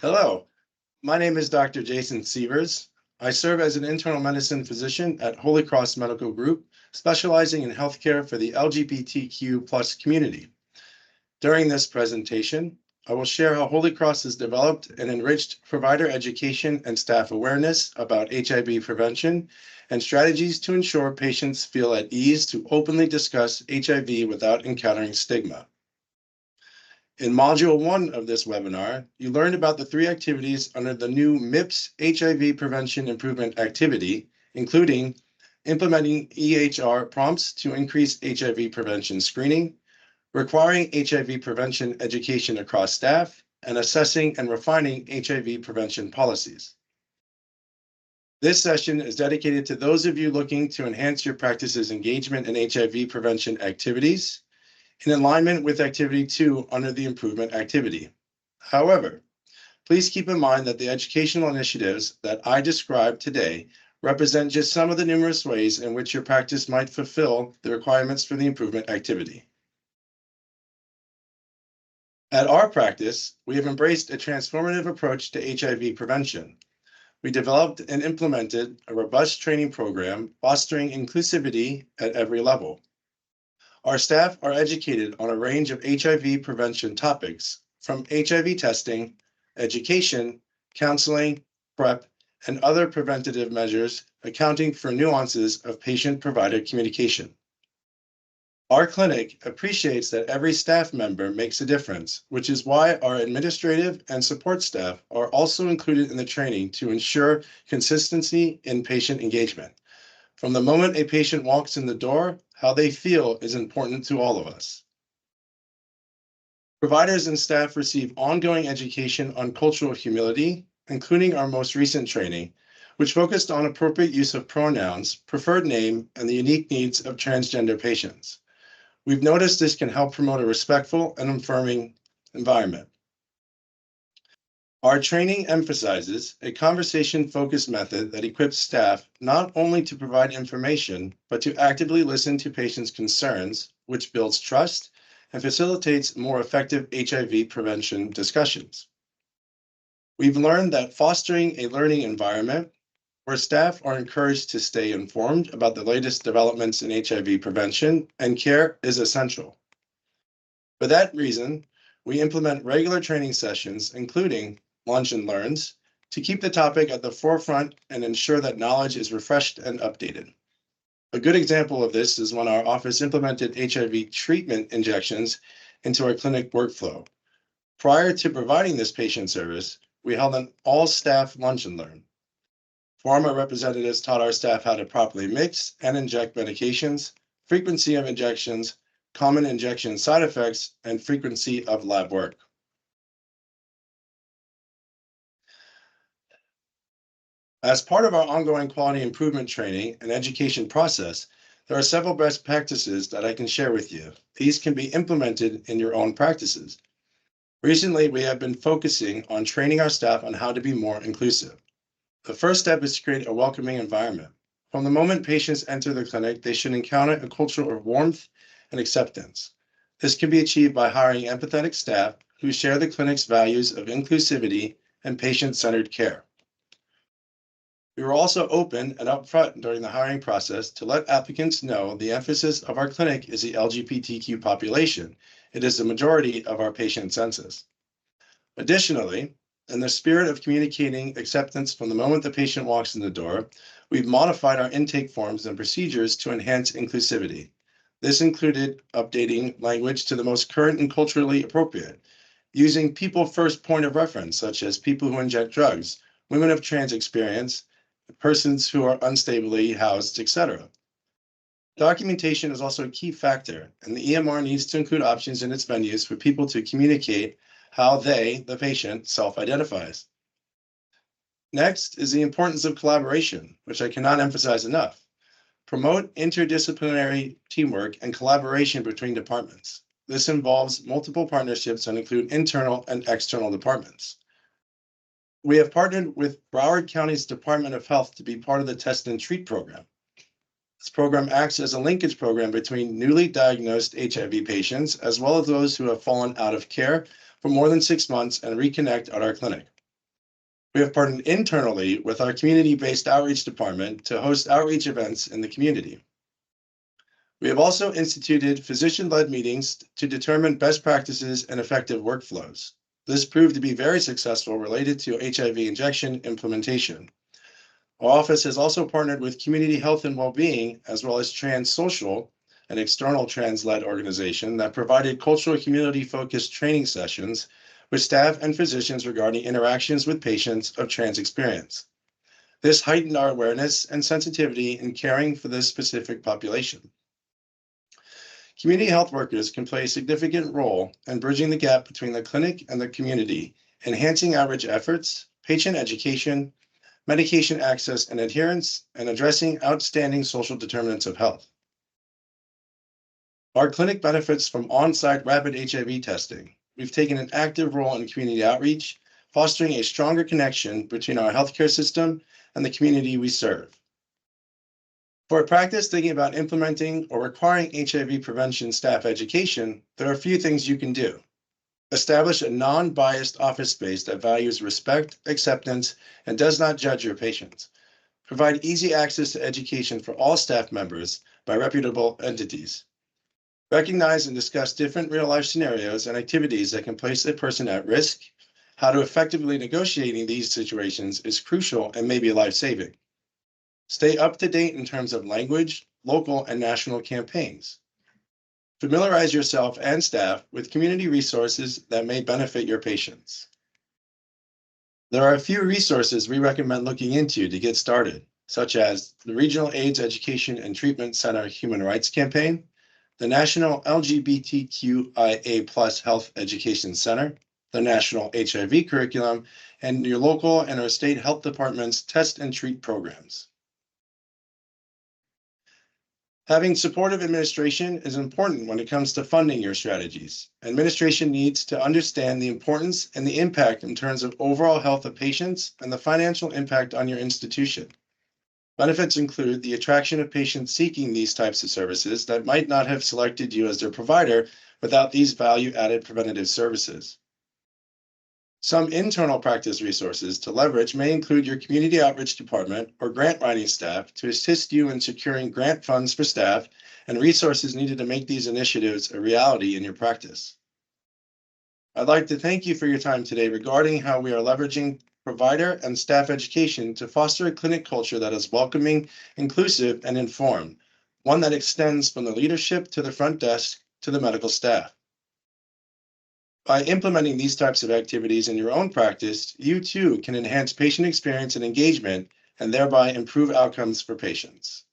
Hello, my name is Dr. Jason Ceavers. I serve as an internal medicine physician at Holy Cross Medical Group, specializing in healthcare for the LGBTQ+ community. During this presentation, I will share how Holy Cross has developed and enriched provider education and staff awareness about HIV prevention and strategies to ensure patients feel at ease to openly discuss HIV without encountering stigma. In Module 1 of this webinar, you learned about the 3 activities under the new MIPS HIV Prevention Improvement activity, including implementing EHR prompts to increase HIV prevention screening, requiring HIV prevention education across staff, and assessing and refining HIV prevention policies. This session is dedicated to those of you looking to enhance your practice's engagement in HIV prevention activities, in alignment with Activity 2 under the Improvement activity. However, please keep in mind that the educational initiatives that I described today represent just some of the numerous ways in which your practice might fulfill the requirements for the Improvement activity. At our practice, we have embraced a transformative approach to HIV prevention. We developed and implemented a robust training program fostering inclusivity at every level. Our staff are educated on a range of HIV prevention topics, from HIV testing, education, counseling, PrEP, and other preventative measures, accounting for nuances of patient-provider communication. Our clinic appreciates that every staff member makes a difference, which is why our administrative and support staff are also included in the training to ensure consistency in patient engagement. From the moment a patient walks in the door, how they feel is important to all of us. Providers and staff receive ongoing education on cultural humility, including our most recent training, which focused on appropriate use of pronouns, preferred name, and the unique needs of transgender patients. We've noticed this can help promote a respectful and affirming environment. Our training emphasizes a conversation-focused method that equips staff not only to provide information, but to actively listen to patients' concerns, which builds trust and facilitates more effective HIV prevention discussions. We've learned that fostering a learning environment where staff are encouraged to stay informed about the latest developments in HIV prevention and care is essential. For that reason, we implement regular training sessions, including lunch and learns, to keep the topic at the forefront and ensure that knowledge is refreshed and updated. A good example of this is when our office implemented HIV treatment injections into our clinic workflow. Prior to providing this patient service, we held an all-staff lunch and learn. Pharma representatives taught our staff how to properly mix and inject medications, frequency of injections, common injection side effects, and frequency of lab work. As part of our ongoing quality improvement training and education process, there are several best practices that I can share with you. These can be implemented in your own practices. Recently, we have been focusing on training our staff on how to be more inclusive. The first step is to create a welcoming environment. From the moment patients enter the clinic, they should encounter a culture of warmth and acceptance. This can be achieved by hiring empathetic staff who share the clinic's values of inclusivity and patient-centered care. We were also open and upfront during the hiring process to let applicants know the emphasis of our clinic is the LGBTQ population. It is the majority of our patient census. Additionally, in the spirit of communicating acceptance from the moment the patient walks in the door, we've modified our intake forms and procedures to enhance inclusivity. This included updating language to the most current and culturally appropriate, using people-first point of reference, such as people who inject drugs, women of trans experience, persons who are unstably housed, etc. Documentation is also a key factor, and the EMR needs to include options in its menus for people to communicate how they, the patient, self-identifies. Next is the importance of collaboration, which I cannot emphasize enough. Promote interdisciplinary teamwork and collaboration between departments. This involves multiple partnerships and include internal and external departments. We have partnered with Broward County's Department of Health to be part of the Test and Treat program. This program acts as a linkage program between newly diagnosed HIV patients, as well as those who have fallen out of care for more than 6 months and reconnect at our clinic. We have partnered internally with our community-based outreach department to host outreach events in the community. We have also instituted physician-led meetings to determine best practices and effective workflows. This proved to be very successful related to HIV injection implementation. Our office has also partnered with Community Health and Wellbeing, as well as Trans Social, an external trans-led organization that provided cultural community-focused training sessions with staff and physicians regarding interactions with patients of trans experience. This heightened our awareness and sensitivity in caring for this specific population. Community health workers can play a significant role in bridging the gap between the clinic and the community, enhancing outreach efforts, patient education, medication access and adherence, and addressing outstanding social determinants of health. Our clinic benefits from on-site rapid HIV testing. We've taken an active role in community outreach, fostering a stronger connection between our healthcare system and the community we serve. For a practice thinking about implementing or requiring HIV prevention staff education, there are a few things you can do. Establish a non-biased office space that values respect, acceptance, and does not judge your patients. Provide easy access to education for all staff members by reputable entities. Recognize and discuss different real-life scenarios and activities that can place a person at risk. How to effectively negotiating these situations is crucial and may be life-saving. Stay up to date in terms of language, local, and national campaigns. Familiarize yourself and staff with community resources that may benefit your patients. There are a few resources we recommend looking into to get started, such as the Regional AIDS Education and Treatment Center Human Rights Campaign, the National LGBTQIA+ Health Education Center, the National HIV Curriculum, and your local and our state health department's test and treat programs. Having supportive administration is important when it comes to funding your strategies. Administration needs to understand the importance and the impact in terms of overall health of patients and the financial impact on your institution. Benefits include the attraction of patients seeking these types of services that might not have selected you as their provider without these value-added preventative services. Some internal practice resources to leverage may include your community outreach department or grant writing staff to assist you in securing grant funds for staff and resources needed to make these initiatives a reality in your practice. I'd like to thank you for your time today regarding how we are leveraging provider and staff education to foster a clinic culture that is welcoming, inclusive, and informed, one that extends from the leadership to the front desk to the medical staff. By implementing these types of activities in your own practice, you too can enhance patient experience and engagement and thereby improve outcomes for patients.